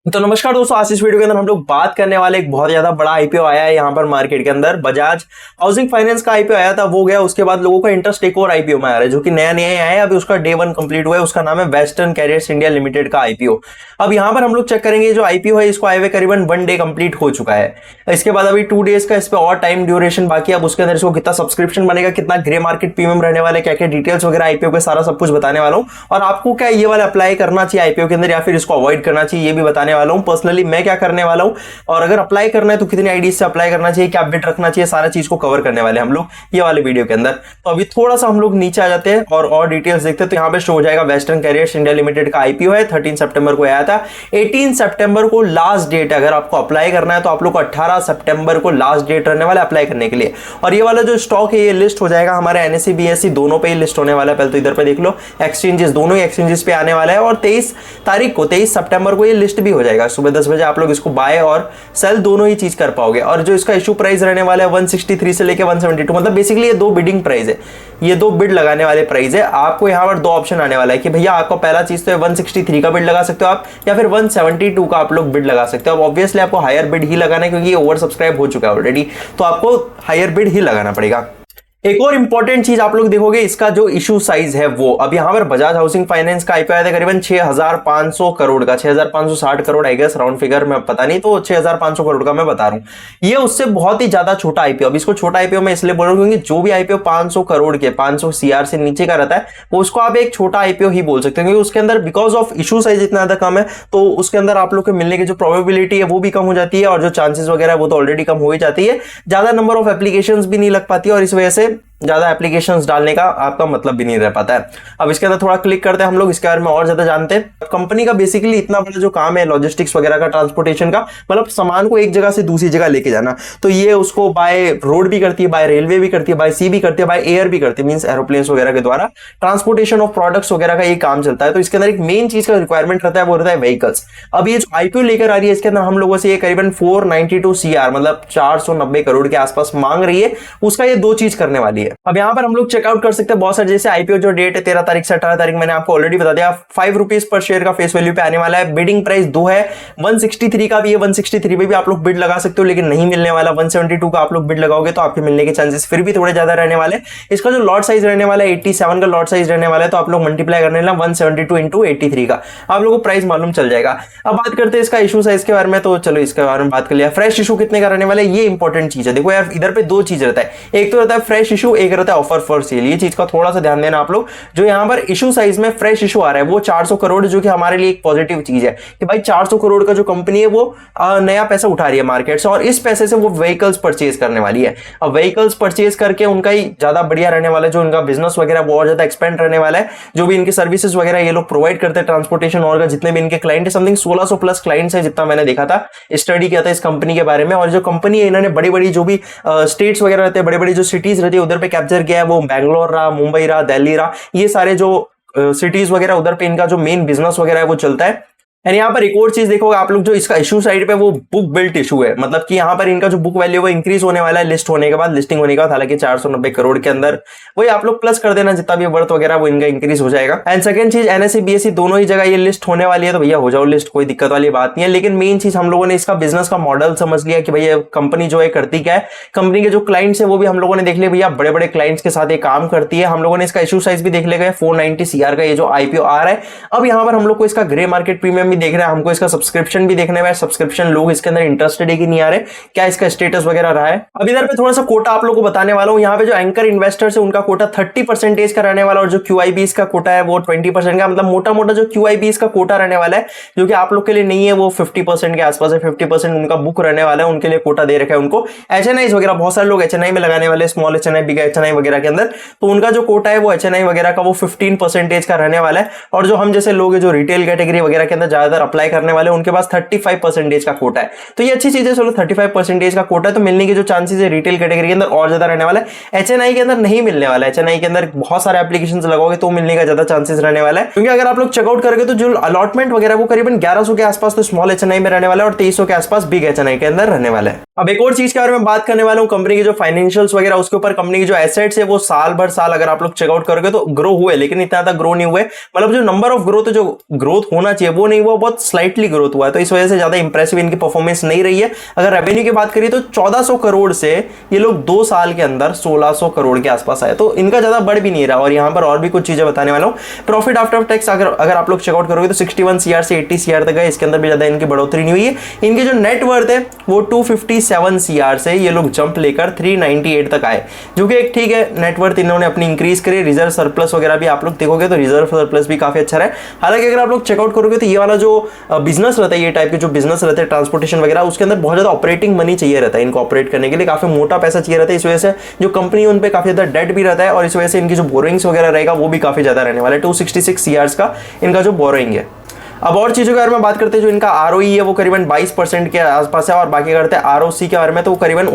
तो नमस्कार दोस्तों, आज इस वीडियो के अंदर हम लोग बात करने वाले एक बहुत ज्यादा बड़ा आईपीओ आया है यहाँ पर मार्केट के अंदर। बजाज हाउसिंग फाइनेंस का आईपीओ आया था, वो गया। उसके बाद लोगों का इंटरेस्ट एक और आईपीओ में आ रहा है जो कि नया नया आया है, अभी उसका डे 1 कंप्लीट हुआ है। उसका नाम है वेस्टर्न कैरियर्स इंडिया लिमिटेड का आईपीओ। अब यहाँ पर हम लोग चेक करेंगे जो आईपीओ है, इसको आए हुए करीबन 1 डे कंप्लीट हो चुका है। इसके बाद अभी 2 डेज का इस पर और टाइम ड्यूरेशन बाकी है। अब उसके अंदर इसको कितना सब्सक्रिप्शन बनेगा, कितना ग्रे मार्केट प्रीमियम रहने वाले, क्या क्या डिटेल्स वगैरह आईपीओ के सारा सब कुछ बताने वाला हूँ। और आपको क्या ये वाला अप्लाई करना चाहिए आईपीओ के अंदर या फिर इसको अवॉइड करना चाहिए, ये भी बताने वाला हूँ। पर्सनली मैं क्या करने वाला हूं, और अगर अप्लाई करना है तो कितनी आईडीज से अप्लाई करना चाहिए, क्या अपडेट रखना चाहिए, सारा चीज को कवर करने वाले हम लोग ये वाले वीडियो के अंदर। तो अभी थोड़ा सा हम लोग नीचे आ जाते हैं और डिटेल्स देखते हैं। तो यहां पे शो हो जाएगा वेस्टर्न कैरियर्स इंडिया लिमिटेड का आईपीओ है, 13 सितंबर को आया था। 18 सितंबर को लास्ट डेट है। अगर आपको अप्लाई करना है तो आप लोग को 18 सितंबर को लास्ट डेट रहने वाला अप्लाई करने के लिए। और ये वाला जो स्टॉक है ये लिस्ट हो जाएगा हमारे एनएसई बीएसई दोनों पे ही लिस्ट होने वाला है। पहले तो इधर पे देख लो, एक्सचेंजेस दोनों ही एक्सचेंजेस पे आने वाला है। और 23 तारीख को 23 सितंबर को ये लिस्ट भी हो जाएगा। सुबह 10 बजे आप लोग इसको बाय और सेल दोनों ही चीज कर पाओगे। और जो इसका इशू प्राइस रहने वाला है 163 से लेके 172, मतलब बेसिकली ये 2 बिडिंग प्राइस है, ये 2 बिड लगाने वाले प्राइस है। आपको यहाँ पर 2 ऑप्शन आने वाला है कि भैया आपको पहला चीज तो 163 का बिड लगा सकते हो आप, या फिर 172 का आप लोग बिड लगा सकते हो। अब ऑब्वियसली आपको हायर बिड ही लगाना है क्योंकि ये ओवर सब्सक्राइब हो चुका है ऑलरेडी, तो आपको हायर बिड ही लगाना पड़ेगा। एक और इंपॉर्टेंट चीज आप लोग देखोगे, इसका जो इशू साइज है वो अभी यहाँ पर बजाज हाउसिंग फाइनेंस का आईपीओ आया था करीबन 6500 करोड़ का, 6560 crore I guess, round figure में पता नहीं, तो 6500 करोड़ का मैं बता रहा हूँ। ये उससे बहुत ही ज्यादा छोटा आईपीओ। अब इसको छोटा आईपीओ मैं इसलिए बोल रहा हूँ क्योंकि जो भी आईपीओ 500 करोड़ के 500 सीआर से नीचे का रहता है वो उसको आप एक छोटा आईपीओ ही बोल सकते हैं, क्योंकि उसके अंदर बिकॉज ऑफ इशू साइज इतना ज्यादा कम है तो उसके अंदर आप लोग के मिलने की जो प्रोबेबिलिटी है वो भी कम हो जाती है, और जो चांसेस वगैरह है वो तो ऑलरेडी कम हो ही जाती है। ज्यादा नंबर ऑफ एप्लीकेशंस भी नहीं लग पाती है और इस वजह से ज्यादा एप्लीकेशंस डालने का आपका मतलब भी नहीं रह पाता है। अब इसके अंदर थोड़ा क्लिक करते हैं हम लोग, इसके बारे में और ज्यादा जानते हैं। कंपनी का बेसिकली इतना बड़ा जो काम है लॉजिस्टिक्स वगैरह का, ट्रांसपोर्टेशन का, मतलब सामान को एक जगह से दूसरी जगह लेके जाना, तो ये उसको बाय रोड भी करती है, बाय रेलवे भी करती है, बाय सी भी करती है, बाय एयर भी करती है, मींस एरोप्लेन्स वगैरह के द्वारा ट्रांसपोर्टेशन ऑफ प्रोडक्ट्स वगैरह का ये काम चलता है। तो इसके अंदर एक मेन चीज का रिक्वायरमेंट रहता है, वो रहता है व्हीकल्स। अब ये जो आईपीओ लेकर आ रही है इसके अंदर हम लोगों से ये करीबन 492 सीआर मतलब 490 करोड़ के आसपास मांग रही है। उसका ये 2 चीज करने वाली है। अब यहाँ पर हम लोग चेकआउट कर सकते हैं बहुत सारे, जैसे आईपीओ जो डेट है 13 तारीख से 18 तारीख, मैंने आपको ऑलरेडी बता दिया, 5 रुपीज पर शेयर का फेस वैल्यू पे आने वाला है। बिडिंग प्राइस 2 है, 163 का भी है, 163 पे भी आप लोग बिड लगा सकते हो लेकिन नहीं मिलने वाला। 172 का आप लोग बिड लगाओगे तो आपके मिलने के चांसेस फिर भी थोड़े ज्यादा रहने वाले। इसका जो लॉट साइज रहने वाला है 87 का लॉट साइज रहने वाला है, तो आप लोग मल्टीप्लाई करने वाला 172 इंटू 83 का, आप लोगों को प्राइस मालूम चल जाएगा। अब बात करते हैं इसका इशू साइज के बारे में, तो चलो इसके बारे में बात कर लिया। फ्रेश इशू कितने का रहने वाला है, ये इंपॉर्टेंट चीज है। देखो यार, इधर पे 2 चीज रहता है, एक तो रहता है फ्रेश इशू, एक रहता है ऑफर फॉर सेल। ये चीज का थोड़ा सा ध्यान देना आप लोग। जो यहाँ पर इशू साइज में फ्रेश इशू आ रहा है वो 400 करोड़, जो कि हमारे लिए एक पॉजिटिव चीज है कि भाई 400 करोड़ का जो कंपनी है वो नया पैसा उठा रही है मार्केट से, और इस पैसे से वो व्हीकल्स परचेज करने वाली है। अब व्हीकल्स परचेज करके उनका ही ज्यादा बढ़िया रहने वाला है, जो उनका बिजनेस वगैरह वो और ज्यादा एक्सपेंड रहने वाला है। जो भी इनकी सर्विसेज वगैरह ये लोग प्रोवाइड करते हैं, ट्रांसपोर्टेशन और जितने भी इनके क्लाइंट है, समथिंग 1600 प्लस क्लाइंट्स है जितना मैंने देखा था, स्टडी किया था इस कंपनी के बारे में। और जो कंपनी है इन्होंने बड़ी बड़ी जो भी स्टेट्स वगैरह रहते हैं, बड़ी बड़ी जो सिटीज रहती है उधर पे कैप्चर किया है। वो बैंगलोर रहा, मुंबई रहा, दिल्ली रहा, ये सारे जो सिटीज वगैरह उधर पे इनका जो मेन बिजनेस वगैरह है वो चलता है। एंड यहाँ पर एक और चीज देखोगे आप लोग, जो इसका इशू साइड पे वो बुक बिल्ट इशू है, मतलब कि यहाँ पर इनका जो बुक वैल्यू वो इंक्रीज होने वाला है लिस्ट होने के बाद, लिस्टिंग होने के बाद। हालांकि 490 करोड़ के अंदर वही आप लोग प्लस कर देना, जितना भी वर्थ वगैरह वो इनका इंक्रीज हो जाएगा। एंड सेकंड चीज, एनएसई बीएसई दोनों ही जगह ये लिस्ट होने वाली है, तो भैया हो जाओ लिस्ट, कोई दिक्कत वाली बात नहीं है। लेकिन मेन चीज हम लोगों ने इसका बिजनेस का मॉडल समझ लिया कि भैया कंपनी जो है करती क्या है। कंपनी के जो क्लाइंट्स है वो भी हम लोगों ने देख लिया, भैया बड़े बड़े क्लाइंट्स के साथ ये काम करती है। हम लोगों ने इसका इशू साइज भी देख लिया, 490 सीआर का ये जो आईपीओ आ रहा है। अब यहाँ पर हम लोग को इसका ग्रे मार्केट प्रीमियम भी देख रहा है, हमको इसका सब्सक्रिप्शन भी देखने में, सब्सक्रिप्शन लोग इसके अंदर इंटरेस्टेड है कि नहीं आ रहे, क्या इसका स्टेटस वगैरह रहा है। अब इधर पे थोड़ा सा कोटा आप लोगों को बताने वाला हूं। यहाँ पे जो एंकर इन्वेस्टर्स है उनका कोटा 30% का रहने वाला, और जो क्यूआईबीस का कोटा है वो 20% का, मतलब मोटा मोटा जो क्यूआईबीस का कोटा रहने वाला है जो कि आप लोग के लिए नहीं है, वो 50% के आसपास है। 50% उनका बुक रहने वाला है, उनके लिए कोटा दे रखा है उनको। एचएनआई वगैरह बहुत सारे लोग एचएनआई में लगाने वाले, स्मॉल एचएनआई, बिग एचएनआई वगैरह के अंदर, तो उनका जो कोटा है वो एचएनआई वगैरह का वो 15% का रहने वाला है। और जो हम जैसे लोग जो रिटेल कैटेगरी वगैरह के अंदर ज्यादातर अप्लाई करने वाले उनके पास 35% का कोटा है। तो ये अच्छी चीज है, चलो 35% का कोटा है तो मिलने के जो चांसेस है रिटेल कैटेगरी के अंदर और ज्यादा रहने वाला है। एचएनआई के अंदर नहीं मिलने वाला है, एचएनआई के अंदर बहुत सारे एप्लीकेशंस लगाओगे तो मिलने का ज्यादा चांसेस रहने वाला है। क्योंकि अगर आप लोग चेकआउट करोगे तो जो अलॉटमेंट वगैरह वो करीबन 1100 के आसपास तो स्मॉल एचएनआई में रहने वाला है, और 2300 के आसपास बिग एचएनआई के अंदर रहने वाला है। अब एक और चीज के बारे में बात करने वाला हूं, कंपनी की जो फाइनेंशियल्स वगैरह उसके ऊपर। कंपनी की जो एसेट्स है वो साल भर साल अगर आप लोग चेकआउट करोगे तो ग्रो हुए, लेकिन इतना ज्यादा ग्रो नहीं हुए। मतलब जो नंबर ऑफ ग्रोथ जो ग्रोथ होना चाहिए वो नहीं हुआ, बहुत स्लाइटली ग्रोथ हुआ है, तो इस वजह से ज्यादा इंप्रेसिव इनकी परफॉर्मेंस नहीं रही है। अगर रेवेन्यू की बात करिए तो 1400 करोड़ से ये लोग 2 साल के अंदर 1600 करोड़ के आसपास आए, तो इनका ज्यादा बढ़ भी नहीं रहा। और यहाँ पर और भी कुछ चीजें बताने वाला हूँ। प्रॉफिट आफ्टर टैक्स अगर आप लोग चेकआउट करोगे तो 61 सीआर से 80 सीआर तक है, इसके अंदर भी ज्यादा इनकी बढ़ोतरी नहीं हुई है। इनकी जो नेटवर्थ है वो 257 सीआर से ये लोग जंप लेकर 398 तक आए, जो कि एक ठीक है नेटवर्थ इन्होंने अपनी इंक्रीज करी। रिजर्व सरप्लस वगैरह भी आप लोग देखोगे तो रिजर्व सरप्लस भी काफी अच्छा है। हालांकि अगर आप लोग चेकआउट करोगे तो ये वाला जो बिजनेस रहता है, ये टाइप के जो बिजनेस रहते हैं ट्रांसपोर्टेशन वगैरह, उसके अंदर बहुत ज्यादा ऑपरेटिंग मनी चाहिए रहता है इनको ऑपरेट करने के लिए, काफी मोटा पैसा चाहिए रहता है। इस वजह से जो कंपनी उन पे काफी ज्यादा डेट भी रहता है और इस वजह से इनकी जो बोरिंग्स वगैरह रहेगा वो भी काफी ज्यादा रहने वाला है। 266 सीआर का इनका जो बोरिंग है। अब और चीजों के बारे में बात करते हैं, जो इनका आरओई है वो करीबन 22% के आसपास है, और बाकी करते हैं आरओसी के बारे में तो वो करीबन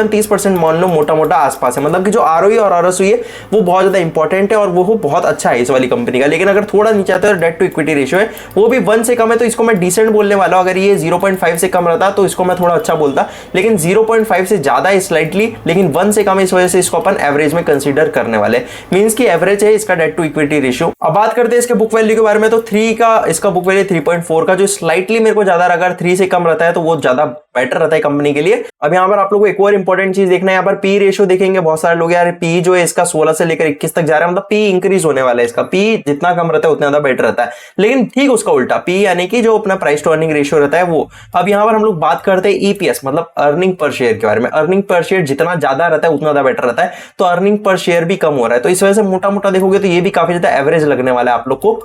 30% मान लो मोटा मोटा आसपास है। मतलब कि जो आरओई और आरओसी है वो बहुत ज्यादा इंपॉर्टेंट है और वो बहुत अच्छा है इस वाली कंपनी का। लेकिन अगर थोड़ा नीचे आता है तो डेट टू इक्विटी रेशियो है वो भी 1 से कम है, तो इसको मैं डिसेंट बोलने वाला हूं। अगर ये 0.5 से कम रहता तो इसको मैं थोड़ा अच्छा बोलता, लेकिन 0.5 से ज्यादा है स्लाइटली, लेकिन 1 से कम है, इस वजह से इसको अपन एवरेज में कंसीडर करने वाले। मींस की एवरेज है इसका डेट टू इक्विटी रेशियो। अब बात करते हैं इसके बुक वैल्यू के बारे में, तो 3 का इसका बुक वैल्यू 3.4 का, जो स्लाइटली मेरे को ज्यादा, अगर 3 से कम रहता है तो वो ज्यादा बेटर रहता है कंपनी के लिए। अब यहाँ पर आप लोगों को एक और इंपॉर्टेंट चीज देखना है, यहाँ पर पी रेशियो देखेंगे। बहुत सारे लोग यार पी जो है इसका 16 से लेकर 21 तक जा रहा है, मतलब पी इंक्रीज होने वाला है इसका। पी जितना कम रहता है उतना ज्यादा बेटर रहता है, लेकिन ठीक उसका उल्टा पी यानी कि जो अपना प्राइस टू अर्निंग रेशियो रहता है वो। अब यहाँ पर हम लोग बात करते हैं ईपीएस मतलब अर्निंग पर शेयर के बारे में। अर्निंग पर शेयर जितना ज्यादा रहता है उतना ज्यादा बेटर रहता है, तो अर्निंग पर शेयर भी कम हो रहा है, तो इस वजह से मोटा मोटा देखोगे तो ये भी काफी ज्यादा एवरेज लगने वाला है आप लोग को।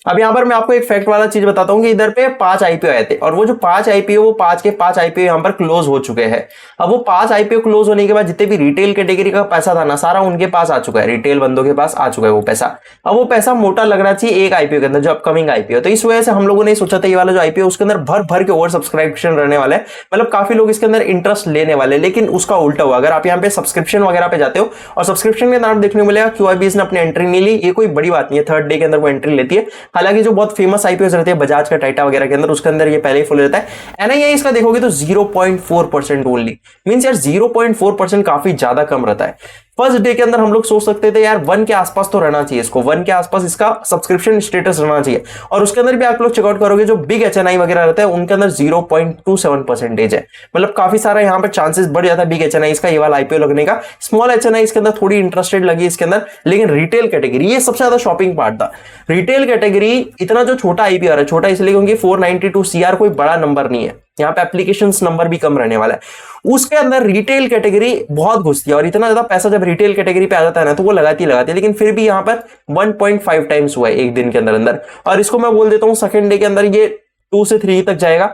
अब यहाँ पर मैं आपको एक फैक्ट वाला चीज बताता हूँ कि इधर पे 5 आईपीओ आए थे, और वो जो 5 आईपीओ वो 5 के 5 आईपीओ यहाँ पर क्लोज हो चुके हैं। अब वो 5 आईपीओ क्लोज होने के बाद जितने भी रिटेल कैटेगरी का पैसा था ना, सारा उनके पास आ चुका है, रिटेल बंदों के पास आ चुका है वो पैसा। अब वो पैसा मोटा लग रहा चाहिए एक आईपीओ के अंदर, जो अपकमिंग आईपीओ, तो इस वजह से हम लोगों ने सोचा था ये वाला जो आईपीओ उसके अंदर भर भर के ओवर सब्सक्रिप्शन रहने वाले हैं, मतलब काफी लोग इसके अंदर इंटरेस्ट लेने वाले। लेकिन उसका उल्टा हुआ। अगर आप यहाँ पे सब्सक्रिप्शन वगैरह पे जाते हो और सब्सक्रिप्शन के नाम देखने को मिलेगा QIB ने अपनी एंट्री नहीं ली, ये कोई बड़ी बात नहीं है, 3rd डे के अंदर वो एंट्री लेती है। हालांकि जो बहुत फेमस आईपीओ रहते हैं बजाज का टाटा वगैरह के अंदर, उसके अंदर ये पहले ही फुल रहता है। एनआईआई इसका देखोगे तो 0.4% ओनली, मींस यार 0.4% काफी ज्यादा कम रहता है। फर्स्ट डे के अंदर हम लोग सोच सकते थे यार 1 के आसपास तो रहना चाहिए, इसको 1 के आसपास इसका सब्सक्रिप्शन स्टेटस रहना चाहिए। और उसके अंदर भी आप लोग चेकआउट करोगे जो बिग एचएनआई वगैरह रहता है उनके अंदर 0.27% है, मतलब काफी सारा यहाँ पर चांसेस बढ़ जाता है बिग एचएनआई इसका ये वाला आईपीओ लगने का। स्मॉल एचएनआई इसके अंदर थोड़ी इंटरेस्टेड लगी इसके अंदर, लेकिन रिटेल कैटेगरी ये सबसे ज्यादा शॉपिंग पार्ट था। रिटेल कैटेगरी इतना जो छोटा आईपीओ आ रहा है, छोटा इसलिए क्योंकि 492 सीआर कोई बड़ा नंबर नहीं है, यहाँ पे एप्लीकेशंस नंबर भी कम रहने वाला है। उसके अंदर रिटेल कैटेगरी बहुत घुसती है, और इतना ज्यादा पैसा जब रिटेल कैटेगरी पे आ जाता है ना तो वो लगाती है, लेकिन फिर भी यहाँ पर 1.5 टाइम्स हुआ है एक दिन के अंदर। और इसको मैं बोल देता हूँ सेकंड डे के अंदर ये 2 से 3 तक जाएगा,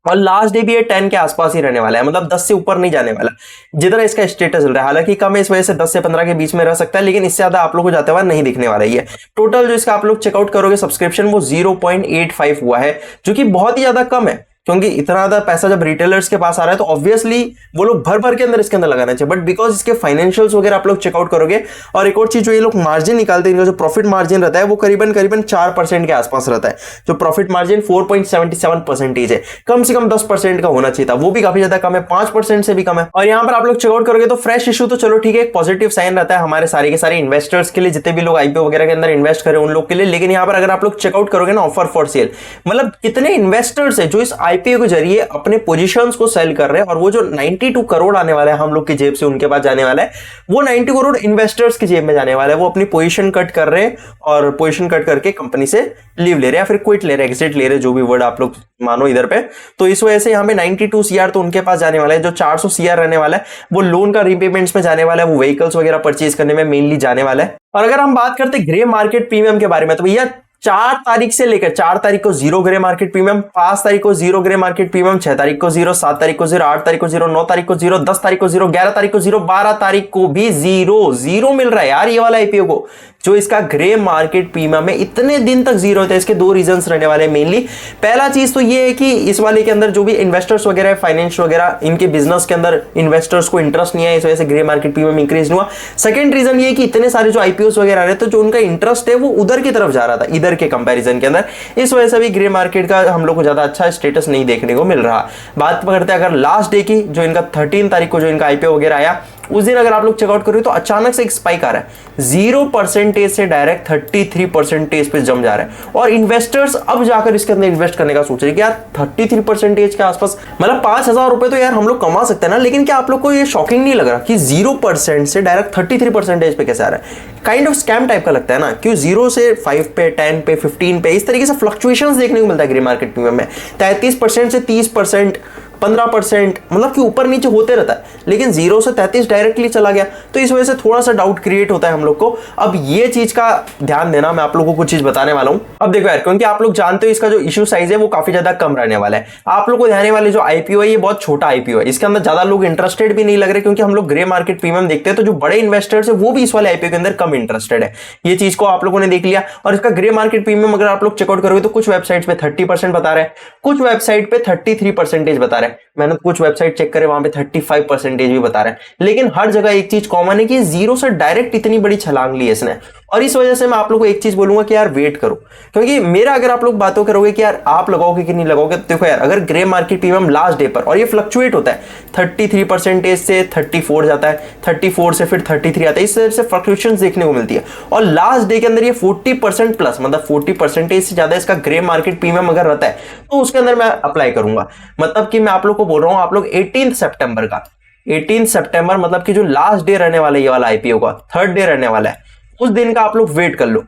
और लास्ट डे भी ये 10 के आसपास ही रहने वाला है, मतलब 10 से ऊपर नहीं जाने वाला जितना इसका स्टेटस चल रहा है। हालांकि कम है इस वजह से 10 से 15 के बीच में रह सकता है, लेकिन इससे ज्यादा आप लोग को जाते हुआ नहीं दिखने वाला है। टोटल जो इसका आप लोग चेकआउट करोगे सब्सक्रिप्शन वो 0.85 हुआ है, जो कि बहुत ही ज्यादा कम है, क्योंकि इतना ज्यादा पैसा जब रिटेलर्स के पास आ रहा है तो ऑब्वियसली वो लोग भर भर के अंदर इसके अंदर लगाना चाहिए। बट बिकॉज इसके फाइनेंशियल्स वगैरह आप लोग चेकआउट करोगे, और एक और चीज जो ये लोग मार्जिन निकालते हैं, इनका जो प्रॉफिट मार्जिन रहता है वो करीबन 4% के आसपास रहता है। जो प्रॉफिट मार्जिन 4.77% है, कम से कम 10% का होना चाहिए था, वो भी काफी ज्यादा कम है, 5% से भी कम है। और यहाँ पर आप लोग चेकआउट करोगे तो फ्रेश इशू तो चलो ठीक है, एक पॉजिटिव साइन रहता है हमारे सारे के सारे इन्वेस्टर्स के लिए, जितने भी लोग आईपीओ वगैरह के अंदर इन्वेस्ट करें उन लोग के लिए। लेकिन यहाँ पर अगर आप लोग चेकआउट करोगे ना ऑफर फॉर सेल, मतलब कितने इन्वेस्टर्स है जो इस आईपीओ के जरिए अपने पोजीशंस को सेल कर रहे हैं, और वो जो 92 करोड़ आने वाला है हम लोग की जेब से उनके पास जाने वाला है, वो 90 करोड़ इन्वेस्टर्स की जेब में जाने वाला है। वो अपनी पोजीशन कट कर रहे हैं, और पोजीशन कट करके कंपनी से लीव ले रहे हैं या फिर क्विट ले रहे हैं, एग्जिट ले रहे हैं, जो भी वर्ड आप लोग मानो इधर पे। तो इस वजह से यहाँ पे 92 सीआर तो उनके पास जाने वाला है, जो 400 सीआर रहने वाला है वो लोन का रीपेमेंट्स में जाने वाला है, वो व्हीकल्स वगैरह परचेज करने में मेनली जाने वाला है। और अगर हम बात करते ग्रे मार्केट प्रीमियम के बारे में, तो भैया 4 तारीख से लेकर 4 तारीख को 0 ग्रे मार्केट प्रीमियम, 5 तारीख को 0 ग्रे मार्केट प्रीमियम, 6 तारीख को 0, 7 तारीख को 0, 8 तारीख को 0, 9 तारीख को 0, 10 तारीख को 0, 11 तारीख को 0, 12 तारीख को भी 0 मिल रहा है यार ये वाला आईपीओ को। जो इसका ग्रे मार्केट प्रीमियम है इतने दिन तक 0 होता है, इसके 2 रीजंस रहने वाले हैं मेनली। पहला चीज तो ये है कि इस वाले के अंदर जो भी इन्वेस्टर्स वगैरह है, फाइनेंस वगैरह, इनके बिजनेस के अंदर इन्वेस्टर्स को इंटरेस्ट नहीं है, इस वजह से ग्रे मार्केट प्रीमियम इंक्रीज हुआ। सेकंड रीजन ये कि इतने सारे जो आईपीओ वगैरह रहे, तो जो उनका इंटरेस्ट है वो उधर की तरफ जा रहा था, इधर के कंपेरिजन के अंदर, इस वजह से भी ग्रे मार्केट का हम लोग को ज्यादा अच्छा स्टेटस नहीं देखने को मिल रहा। बात करते हैं अगर लास्ट डे की, जो इनका 13 तारीख को जो इनका आईपीओ वगैरह आया, उस दिन अगर आप लोग चेकआउट करोगे तो अचानक से एक स्पाइक आ रहा है, 0% से डायरेक्ट 33% पे जम जा रहा है, और इन्वेस्टर्स अब जाकर इसके अंदर इन्वेस्ट करने का सोच रहे हैं कि यार 33% के आसपास, मतलब 5,000 रुपए तो यार हम लोग कमा सकते हैं ना। लेकिन क्या आप लोग को ये शॉकिंग नहीं लग रहा कि 0% से डायरेक्ट 33% पे कैसे आ रहा है? काइंड ऑफ स्कैम टाइप का लगता है ना, क्यों 0 से 5 पे, 10 पे, 15 पे, इस तरीके से फ्लक्चुएशंस देखने को मिलता है ग्रे मार्केट प्रीमियम में। 33% से 30%, 15%, मतलब कि ऊपर नीचे होते रहता है, लेकिन 0 से 33 डायरेक्टली चला गया, तो इस वजह से थोड़ा सा डाउट क्रिएट होता है हम लोग को। अब ये चीज का ध्यान देना, मैं आप लोगों को कुछ चीज बताने वाला हूं। अब देखो यार, क्योंकि आप लोग जानते हो इसका जो इश्यू साइज है वो काफी ज्यादा कम रहने वाला है। आप लोग को ध्यान वाले जो आईपीओ है ये बहुत छोटा आईपीओ है, इसके अंदर ज्यादा लोग इंटरेस्टेड भी नहीं लग रहे, क्योंकि हम लोग ग्रे मार्केट प्रीमियम देखते हैं तो जो बड़े इन्वेस्टर्स है वो भी इस वाले आईपीओ के अंदर कम इंटरेस्टेड है। ये चीज को आप लोगों ने देख लिया। और इसका ग्रे मार्केट प्रीमियम अगर आप लोग चेकआउट करोगे तो कुछ वेबसाइट पे 30% बता रहे हैं, कुछ वेबसाइट पे 33% बता रहे हैं, मैंने कुछ वेबसाइट चेक करे वहां पे 35% भी बता रहे हैं। लेकिन हर जगह एक चीज कॉमन है कि 0 से डायरेक्ट इतनी बड़ी छलांग ली है इसने। और इस वजह से मैं आप लोगों को एक चीज बोलूंगा कि यार वेट करो, क्योंकि मेरा अगर आप लोग बातों करोगे कि यार आप लगाओगे कि नहीं लगाओगे, तो देखो यार, अगर grey market premium last day पर, और ये फ्लक्चुएट होता है, 33% से 34 जाता है, 34 से फिर 33 आता है, इस तरह से फ्लक्चुएशंस देखने को मिलती है। और लास्ट डे के अंदर ये 40% प्लस, मतलब 40% से ज्यादा इसका ग्रे मार्केट प्रीमियम अगर रहता है तो उसके अंदर मैं अप्लाई करूंगा। मतलब कि मैं आप लोग को बोल रहा हूं, आप लोग 18 सितंबर का, 18 सितंबर मतलब कि जो लास्ट डे रहने वाला है ये वाला आईपीओ का, थर्ड डे रहने वाला है, उस दिन का आप लोग वेट कर लो।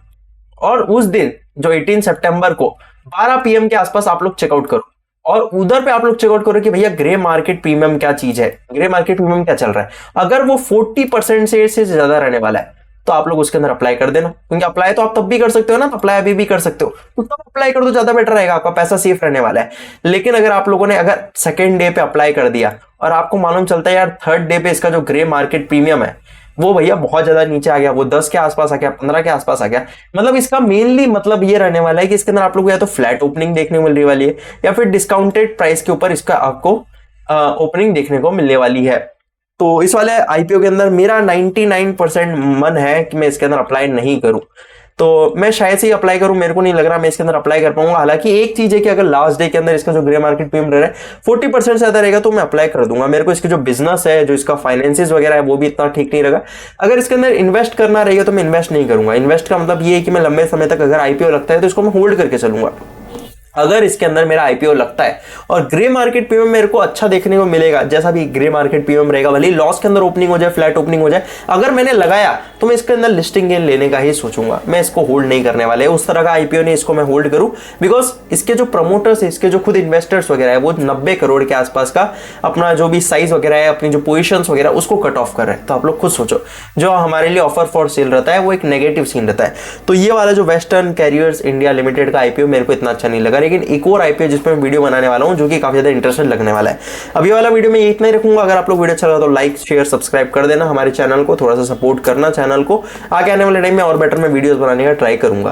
और उस दिन जो 18 सितंबर को 12 PM के आसपास आप लोग चेकआउट करो, और उधर पे आप लोग चेकआउट करो कि भैया ग्रे मार्केट प्रीमियम क्या चीज है, ग्रे मार्केट प्रीमियम क्या चल रहा है। अगर वो 40% से ज्यादा रहने वाला है तो आप लोग उसके अंदर अप्लाई कर देना, क्योंकि अप्लाई तो आप तब भी कर सकते हो ना, अप्लाई अभी भी कर सकते हो, तो तब अप्लाई कर दो, ज्यादा बेटर रहेगा, आपका पैसा सेफ रहने वाला है। लेकिन अगर आप लोगों ने अगर सेकेंड डे पे अप्लाई कर दिया और आपको मालूम चलता है यार थर्ड डे पे इसका जो ग्रे मार्केट प्रीमियम है वो भैया बहुत ज्यादा नीचे आ गया, वो 10 के आसपास आ गया, 15 के आसपास आ गया, मतलब इसका मेनली मतलब ये रहने वाला है कि इसके अंदर आप लोग या तो फ्लैट ओपनिंग देखने को मिल रही वाली है, या फिर डिस्काउंटेड प्राइस के ऊपर इसका आपको ओपनिंग देखने को मिलने वाली है। तो इस वाले आईपीओ के अंदर मेरा 99% मन है कि मैं इसके अंदर अप्लाई नहीं करूं, तो मैं शायद से ही अप्लाई करूं, मेरे को नहीं लग रहा मैं इसके अंदर अप्लाई कर पाऊंगा। हालांकि एक चीज है कि अगर लास्ट डे के अंदर इसका जो ग्रे मार्केट प्रीमियम रह रहा है 40% से ज्यादा रहेगा तो मैं अप्लाई कर दूंगा। मेरे को इसके जो बिजनेस है, जो इसका फाइनेंसिस वगैरह है वो भी इतना ठीक नहीं रहेगा। अगर इसके अंदर इन्वेस्ट करना रहेगा तो मैं इन्वेस्ट नहीं करूंगा। इन्वेस्ट का मतलब ये है कि मैं लंबे समय तक अगर आईपीओ लगता है तो इसको मैं होल्ड करके चलूंगा। अगर इसके अंदर मेरा आईपीओ लगता है और ग्रे मार्केट प्रीमियम मेरे को अच्छा देखने को मिलेगा, जैसा भी ग्रे मार्केट प्रीमियम रहेगा, भले ही लॉस के अंदर ओपनिंग हो जाए, फ्लैट ओपनिंग हो जाए, अगर मैंने लगाया तो मैं इसके अंदर लिस्टिंग गेन लेने का ही सोचूंगा, मैं इसको होल्ड नहीं करने वाले। उस तरह का आईपीओ नहीं इसको मैं होल्ड करूं, बिकॉज इसके जो प्रमोटर्स है, इसके जो खुद इन्वेस्टर्स वगैरह है, वो 90 करोड़ के आसपास का अपना जो भी साइज वगैरह है, अपनी जो पोजिशन वगैरह उसको कट ऑफ कर रहे हैं। तो आप लोग खुद सोचो, जो हमारे लिए ऑफर फॉर सेल रहता है वो एक नेगेटिव सीन रहता है। तो ये वाला जो वेस्टर्न कैरियर्स इंडिया लिमिटेड का आईपीओ मेरे को इतना अच्छा नहीं लगा। लेकिन एक और आईपीओ जिस पर मैं वीडियो बनाने वाला हूं जो कि काफी ज्यादा इंटरेस्टेड लगने वाला है, अभी वाला वीडियो में इतना ही रखूंगा। अगर आप लोग वीडियो अच्छा लगा तो लाइक शेयर सब्सक्राइब कर देना, हमारे चैनल को थोड़ा सा सपोर्ट करना, चैनल को आगे आने वाले टाइम में और बेटर मैं वीडियोस बनाने का ट्राई करूंगा।